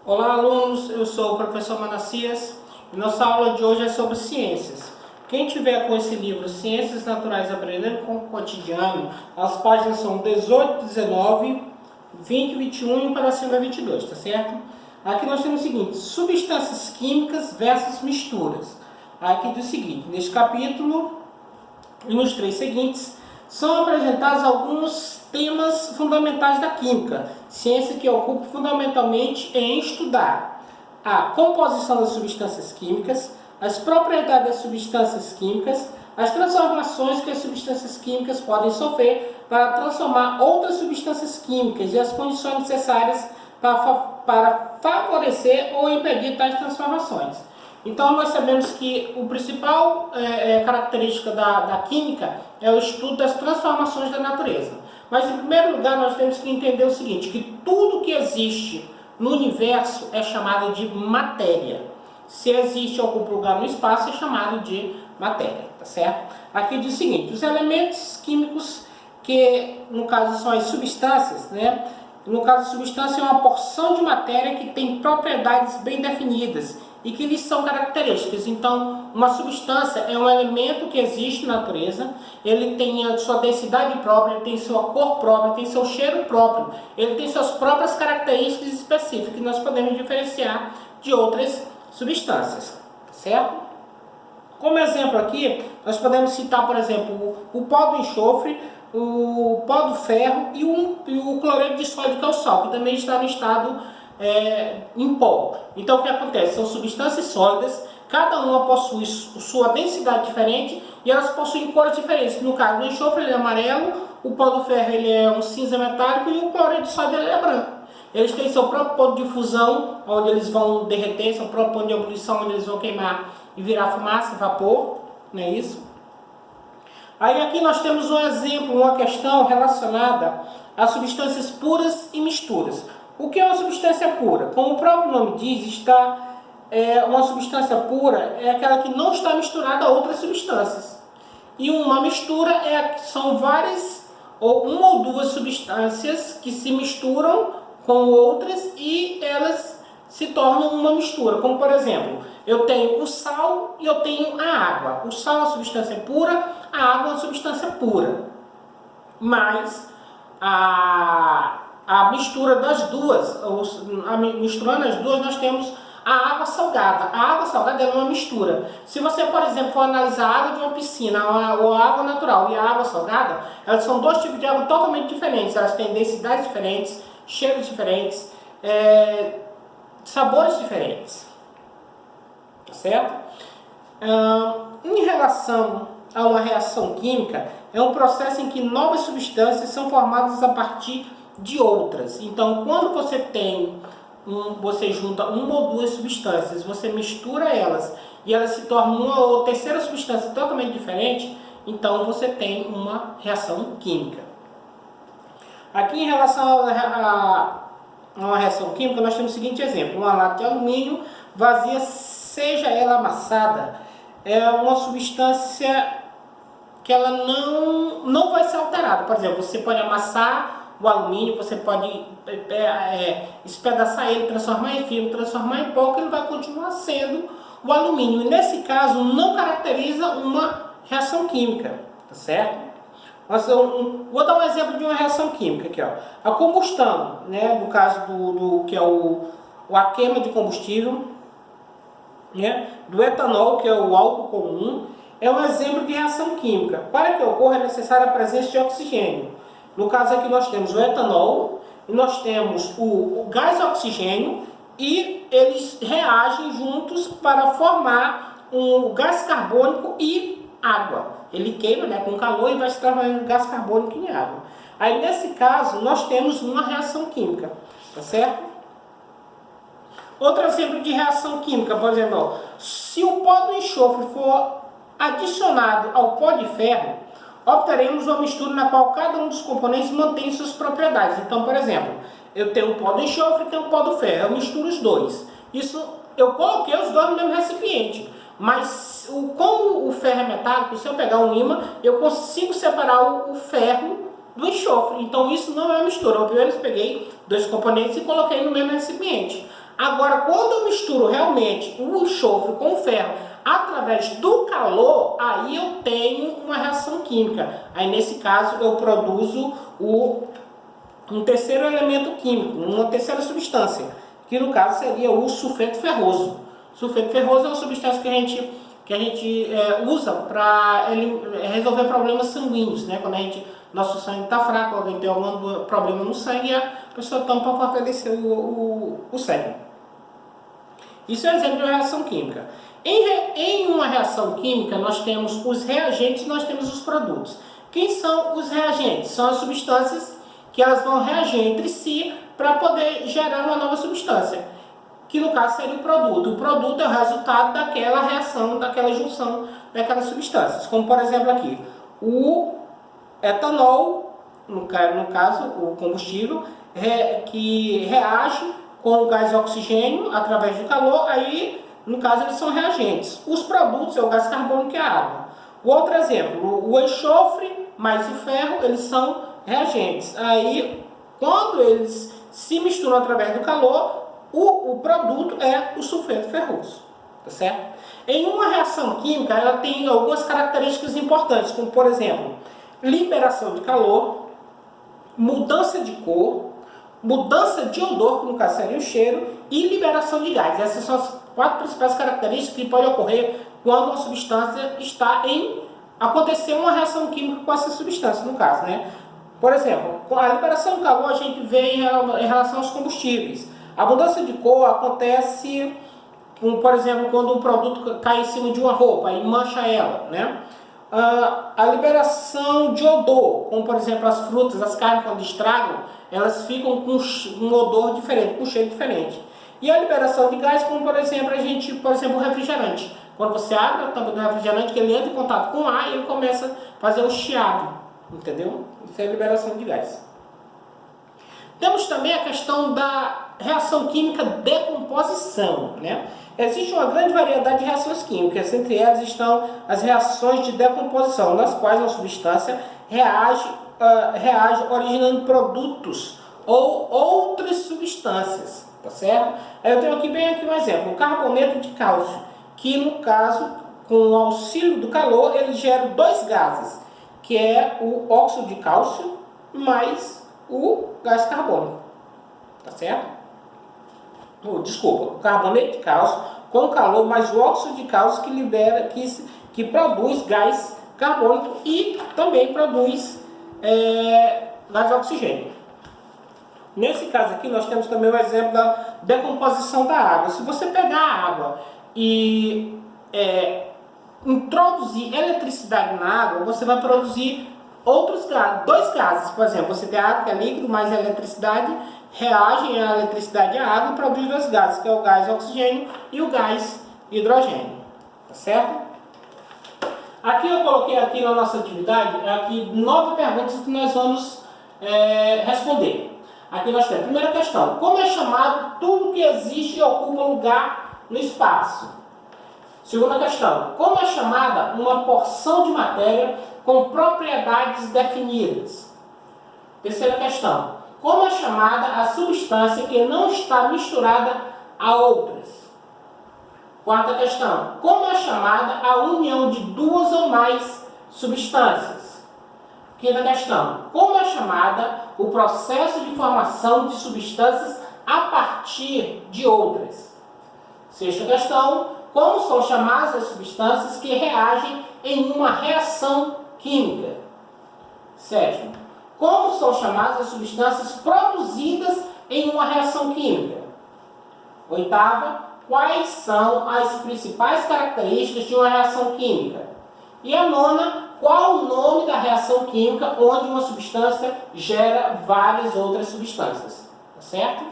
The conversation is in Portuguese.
Olá, alunos, eu sou o professor Manassias e nossa aula de hoje é sobre ciências. Quem tiver com esse livro Ciências Naturais Aprendendo com o Cotidiano, as páginas são 18, 19, 20, 21 e para cima 22, tá certo? Aqui nós temos o seguinte: substâncias químicas versus misturas. Aqui diz o seguinte: neste capítulo e nos três seguintes são apresentados alguns temas fundamentais da química, ciência que ocupa fundamentalmente em estudar a composição das substâncias químicas, as propriedades das substâncias químicas, as transformações que as substâncias químicas podem sofrer para transformar outras substâncias químicas e as condições necessárias para favorecer ou impedir tais transformações. Então, nós sabemos que o principal característica da química é o estudo das transformações da natureza. Mas, em primeiro lugar, nós temos que entender o seguinte, que tudo que existe no universo é chamado de matéria. Se existe algum lugar no espaço, é chamado de matéria, tá certo? Aqui diz o seguinte: os elementos químicos, que no caso são as substâncias, né? No caso, a substância é uma porção de matéria que tem propriedades bem definidas e que lhes são características. Então, uma substância é um elemento que existe na natureza, ele tem a sua densidade própria, ele tem sua cor própria, tem seu cheiro próprio, ele tem suas próprias características específicas que nós podemos diferenciar de outras substâncias, certo? Como exemplo aqui, nós podemos citar, por exemplo, o pó do enxofre, o pó do ferro e o cloreto de sódio, que é o sal, que também está no estado em pó. Então, o que acontece? São substâncias sólidas, cada uma possui sua densidade diferente e elas possuem cores diferentes. No caso do enxofre, ele é amarelo, o pó do ferro ele é um cinza metálico e o cloreto de sódio ele é branco. Eles têm seu próprio ponto de fusão, onde eles vão derreter, seu próprio ponto de ebulição, onde eles vão queimar e virar fumaça, vapor, não é isso? Aí aqui nós temos um exemplo, uma questão relacionada a substâncias puras e misturas. O que é uma substância pura? Como o próprio nome diz, uma substância pura é aquela que não está misturada a outras substâncias. E uma mistura são várias, ou uma ou duas substâncias que se misturam com outras e elas se tornam uma mistura. Como, por exemplo, eu tenho o sal e eu tenho a água. O sal é uma substância pura, a água é uma substância pura. Mas a mistura das duas, misturando as duas, nós temos a água salgada. A água salgada é uma mistura. Se você, por exemplo, for analisar a água de uma piscina, ou a água natural e a água salgada, elas são dois tipos de água totalmente diferentes. Elas têm densidades diferentes, cheiros diferentes, sabores diferentes. Tá certo? Em relação a uma reação química, é um processo em que novas substâncias são formadas a partir de outras. Então, quando você junta uma ou duas substâncias, você mistura elas e elas se tornam uma ou terceira substância totalmente diferente, então você tem uma reação química. Aqui, em relação a uma reação química, nós temos o seguinte exemplo: uma lata de alumínio vazia, seja ela amassada, é uma substância que ela não vai ser alterada. Por exemplo, você pode amassar o alumínio, você pode espedaçar ele, transformar em fibra, transformar em pó, que ele vai continuar sendo o alumínio. E nesse caso, não caracteriza uma reação química, tá certo? Vou dar um exemplo de uma reação química aqui, ó. A combustão, né, no caso que é a queima de combustível, né, do etanol, que é o álcool comum, é um exemplo de reação química. Para que ocorra é necessária a presença de oxigênio. No caso aqui nós temos o etanol e nós temos o gás oxigênio e eles reagem juntos para formar um gás carbônico e água. Ele queima, né, com calor e vai se transformando gás carbônico em água. Aí nesse caso nós temos uma reação química, tá certo? Outro exemplo de reação química, por exemplo, ó, se o pó do enxofre for adicionado ao pó de ferro, obteremos uma mistura na qual cada um dos componentes mantém suas propriedades. Então, por exemplo, eu tenho o pó do enxofre e tenho o pó do ferro, eu misturo os dois. Isso, eu coloquei os dois no mesmo recipiente, mas como o ferro é metálico, se eu pegar um ímã, eu consigo separar o ferro do enxofre. Então, isso não é uma mistura. Eu primeiro peguei dois componentes e coloquei no mesmo recipiente. Agora, quando eu misturo realmente o enxofre com o ferro através do calor, aí eu tenho uma reação química. Aí, nesse caso, eu produzo um terceiro elemento químico, uma terceira substância, que no caso seria o sulfeto ferroso. Sulfeto ferroso é uma substância que a gente usa para resolver problemas sanguíneos, né? Quando nosso sangue está fraco, alguém tem algum problema no sangue, a pessoa toma para fortalecer o sangue. Isso é um exemplo de uma reação química. Em uma reação química, nós temos os reagentes e nós temos os produtos. Quem são os reagentes? São as substâncias que elas vão reagir entre si para poder gerar uma nova substância, que no caso seria o produto. O produto é o resultado daquela reação, daquela junção daquelas substâncias. Como, por exemplo, aqui, o etanol, no caso, o combustível, que reage com o gás oxigênio através do calor, aí, no caso, eles são reagentes. Os produtos é o gás carbônico e a água. O outro exemplo, o enxofre mais o ferro, eles são reagentes. Aí, quando eles se misturam através do calor, o produto é o sulfeto ferroso, tá certo? Em uma reação química, ela tem algumas características importantes, como, por exemplo, liberação de calor, mudança de cor, mudança de odor, que no caso seria o cheiro, e liberação de gás. Essas são as 4 principais características que podem ocorrer quando uma substância está acontecer uma reação química com essa substância, no caso, né? Por exemplo, com a liberação de calor a gente vê em relação aos combustíveis. A mudança de cor acontece, por exemplo, quando um produto cai em cima de uma roupa e mancha ela, né? A liberação de odor, como por exemplo as frutas, as carnes quando estragam, elas ficam com um odor diferente, com um cheiro diferente. E a liberação de gás, como por exemplo o refrigerante. Quando você abre a tampa do refrigerante, que ele entra em contato com o ar e ele começa a fazer o chiado, entendeu? Isso é a liberação de gás. Temos também a questão da reação química decomposição, né? Existe uma grande variedade de reações químicas, entre elas estão as reações de decomposição, nas quais uma substância reage originando produtos ou outras substâncias, tá certo? Eu tenho aqui um exemplo, o carboneto de cálcio, que no caso, com o auxílio do calor, ele gera 2 gases, que é o óxido de cálcio mais o gás carbônico, tá certo? O carboneto de cálcio com calor mais o óxido de cálcio que produz gás carbônico e também produz gás oxigênio. Nesse caso aqui nós temos também o exemplo da decomposição da água. Se você pegar a água e introduzir eletricidade na água, você vai produzir outros gases, 2 gases. Por exemplo, você tem a água que é líquido mais a eletricidade, reagem a eletricidade e a água e produzem 2 gases, que é o gás oxigênio e o gás hidrogênio, tá certo? Aqui eu coloquei aqui na nossa atividade 9 perguntas que nós vamos responder. Aqui nós temos a primeira questão: como é chamado tudo que existe e ocupa lugar no espaço? Segunda questão: como é chamada uma porção de matéria com propriedades definidas? Terceira questão: como é chamada a substância que não está misturada a outras? Quarta questão: como é chamada a união de 2 ou mais substâncias? Quinta questão: como é chamada o processo de formação de substâncias a partir de outras? Sexta questão: como são chamadas as substâncias que reagem em uma reação química? Sétimo: como são chamadas as substâncias produzidas em uma reação química? Oitava: quais são as principais características de uma reação química? E a nona: qual o nome da reação química onde uma substância gera várias outras substâncias? Tá certo?